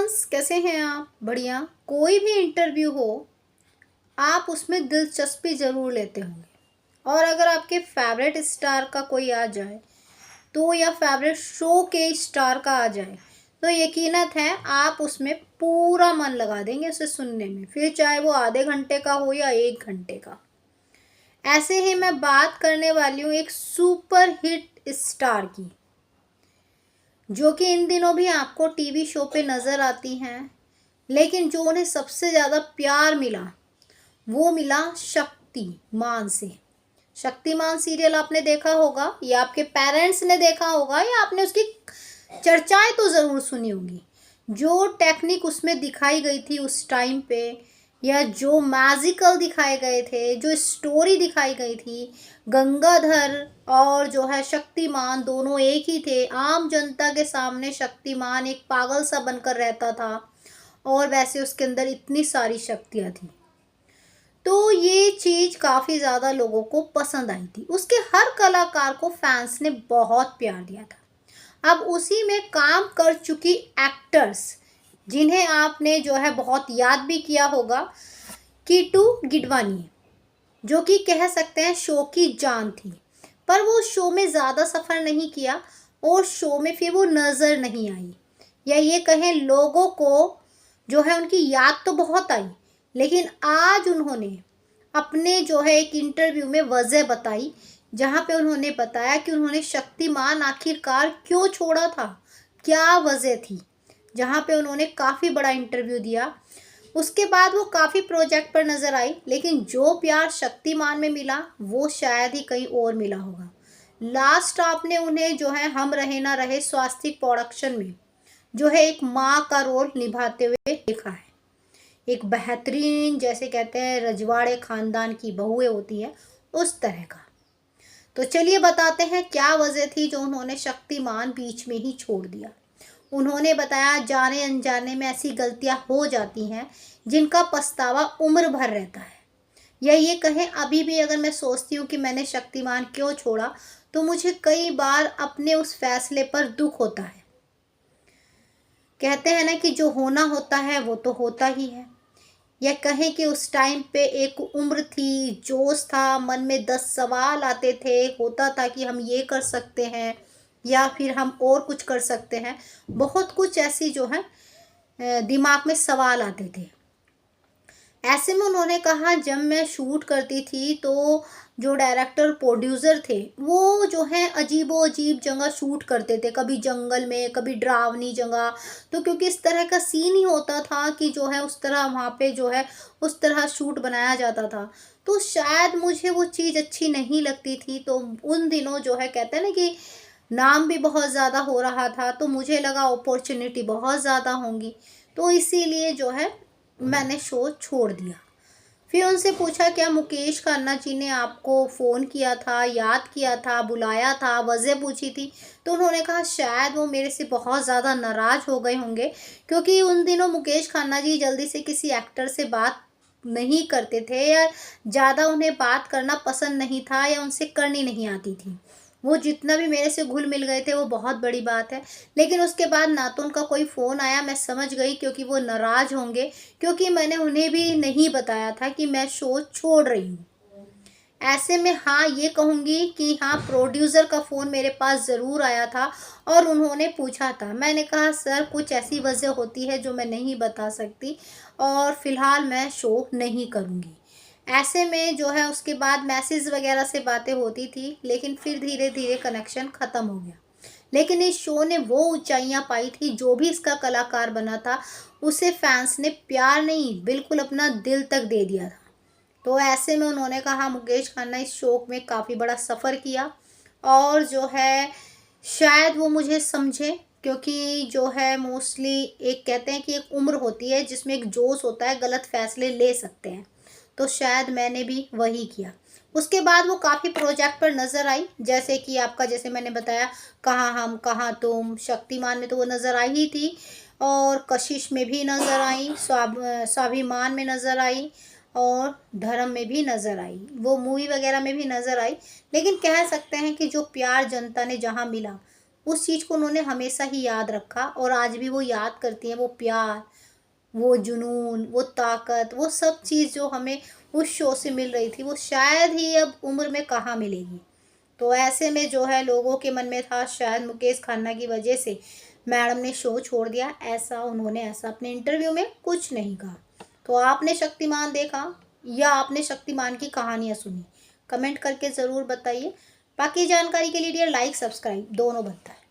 Friends, कैसे हैं आप? बढ़िया। कोई भी इंटरव्यू हो, आप उसमें दिलचस्पी ज़रूर लेते होंगे। और अगर आपके फेवरेट स्टार का कोई आ जाए तो, या फेवरेट शो के स्टार का आ जाए, तो यकीनत है आप उसमें पूरा मन लगा देंगे उसे सुनने में, फिर चाहे वो आधे घंटे का हो या 1 घंटे का। ऐसे ही मैं बात करने वाली हूँ एक सुपर हिट स्टार की, जो कि इन दिनों भी आपको टीवी शो पे नज़र आती हैं, लेकिन जो उन्हें सबसे ज़्यादा प्यार मिला वो मिला शक्तिमान से। शक्तिमान सीरियल आपने देखा होगा, या आपके पेरेंट्स ने देखा होगा, या आपने उसकी चर्चाएं तो ज़रूर सुनी होंगी। जो टेक्निक उसमें दिखाई गई थी उस टाइम पे, या जो मैजिकल दिखाए गए थे, जो स्टोरी दिखाई गई थी, गंगाधर और जो है शक्तिमान दोनों एक ही थे। आम जनता के सामने शक्तिमान एक पागल सा बनकर रहता था, और वैसे उसके अंदर इतनी सारी शक्तियाँ थी। तो ये चीज़ काफ़ी ज़्यादा लोगों को पसंद आई थी। उसके हर कलाकार को फैंस ने बहुत प्यार दिया था। अब उसी में काम कर चुकी एक्टर्स, जिन्हें आपने जो है बहुत याद भी किया होगा, कीटू गिडवानी, जो कि कह सकते हैं शो की जान थी। पर वो शो में ज़्यादा सफ़र नहीं किया, और शो में फिर वो नज़र नहीं आई, या ये कहें लोगों को जो है उनकी याद तो बहुत आई। लेकिन आज उन्होंने अपने जो है एक इंटरव्यू में वजह बताई, जहाँ पे उन्होंने बताया कि उन्होंने शक्तिमान आखिरकार क्यों छोड़ा था, क्या वजह थी। जहाँ पे उन्होंने काफ़ी बड़ा इंटरव्यू दिया। उसके बाद वो काफ़ी प्रोजेक्ट पर नज़र आई, लेकिन जो प्यार शक्तिमान में मिला वो शायद ही कहीं और मिला होगा। लास्ट आपने उन्हें जो है हम रहे ना रहे स्वास्तिक प्रोडक्शन में जो है एक माँ का रोल निभाते हुए देखा है। एक बेहतरीन, जैसे कहते हैं रजवाड़े खानदान की बहुएं होती हैं, उस तरह का। तो चलिए बताते हैं क्या वजह थी जो उन्होंने शक्तिमान बीच में ही छोड़ दिया। उन्होंने बताया, जाने अनजाने में ऐसी गलतियां हो जाती हैं जिनका पछतावा उम्र भर रहता है। या ये कहें, अभी भी अगर मैं सोचती हूँ कि मैंने शक्तिमान क्यों छोड़ा, तो मुझे कई बार अपने उस फैसले पर दुख होता है। कहते हैं ना कि जो होना होता है वो तो होता ही है। या कहें कि उस टाइम पे एक उम्र थी, जोश था, मन में 10 सवाल आते थे, होता था कि हम ये कर सकते हैं या फिर हम और कुछ कर सकते हैं। बहुत कुछ ऐसी जो है दिमाग में सवाल आते थे। ऐसे में उन्होंने कहा, जब मैं शूट करती थी तो जो डायरेक्टर प्रोड्यूसर थे वो जो है अजीबो अजीब जगह शूट करते थे, कभी जंगल में, कभी डरावनी जगह। तो क्योंकि इस तरह का सीन ही होता था कि जो है उस तरह वहाँ पे जो है उस तरह शूट बनाया जाता था। तो शायद मुझे वो चीज़ अच्छी नहीं लगती थी। तो उन दिनों जो है कहते हैं ना कि नाम भी बहुत ज़्यादा हो रहा था, तो मुझे लगा अपॉर्चुनिटी बहुत ज़्यादा होंगी, तो इसीलिए जो है मैंने शो छोड़ दिया। फिर उनसे पूछा, क्या मुकेश खन्ना जी ने आपको फ़ोन किया था, याद किया था, बुलाया था, वजह पूछी थी? तो उन्होंने कहा शायद वो मेरे से बहुत ज़्यादा नाराज़ हो गए होंगे, क्योंकि उन दिनों मुकेश खन्ना जी जल्दी से किसी एक्टर से बात नहीं करते थे, या ज़्यादा उन्हें बात करना पसंद नहीं था, या उनसे करनी नहीं आती थी। वो जितना भी मेरे से घुल मिल गए थे वो बहुत बड़ी बात है। लेकिन उसके बाद ना तो उनका कोई फ़ोन आया, मैं समझ गई क्योंकि वो नाराज़ होंगे, क्योंकि मैंने उन्हें भी नहीं बताया था कि मैं शो छोड़ रही हूँ। ऐसे में हाँ, ये कहूँगी कि हाँ, प्रोड्यूसर का फ़ोन मेरे पास ज़रूर आया था, और उन्होंने पूछा था। मैंने कहा, सर कुछ ऐसी वजह होती है जो मैं नहीं बता सकती, और फ़िलहाल मैं शो नहीं करूँगी। ऐसे में जो है उसके बाद मैसेज वगैरह से बातें होती थी, लेकिन फिर धीरे धीरे कनेक्शन ख़त्म हो गया। लेकिन इस शो ने वो ऊंचाइयां पाई थी, जो भी इसका कलाकार बना था उसे फैंस ने प्यार नहीं, बिल्कुल अपना दिल तक दे दिया था। तो ऐसे में उन्होंने कहा, मुकेश खन्ना इस शो में काफ़ी बड़ा सफ़र किया, और जो है शायद वो मुझे समझे, क्योंकि जो है मोस्टली एक कहते हैं कि एक उम्र होती है जिसमें एक जोश होता है, गलत फैसले ले सकते हैं। तो शायद मैंने भी वही किया। उसके बाद वो काफ़ी प्रोजेक्ट पर नज़र आई, जैसे कि आपका, जैसे मैंने बताया, कहाँ हम कहाँ तुम, शक्तिमान में तो वो नज़र आई ही थी, और कशिश में भी नज़र आई, स्वाभिमान में नज़र आई, और धर्म में भी नज़र आई, वो मूवी वगैरह में भी नज़र आई। लेकिन कह सकते हैं कि जो प्यार जनता ने जहाँ मिला उस चीज़ को उन्होंने हमेशा ही याद रखा और आज भी वो याद करती हैं। वो प्यार, वो जुनून, वो ताकत, वो सब चीज़ जो हमें उस शो से मिल रही थी, वो शायद ही अब उम्र में कहाँ मिलेगी। तो ऐसे में जो है लोगों के मन में था शायद मुकेश खन्ना की वजह से मैडम ने शो छोड़ दिया, ऐसा उन्होंने ऐसा अपने इंटरव्यू में कुछ नहीं कहा। तो आपने शक्तिमान देखा या आपने शक्तिमान की कहानियाँ सुनी? कमेंट करके ज़रूर बताइए। बाकी जानकारी के लिए लाइक सब्सक्राइब दोनों बनता है।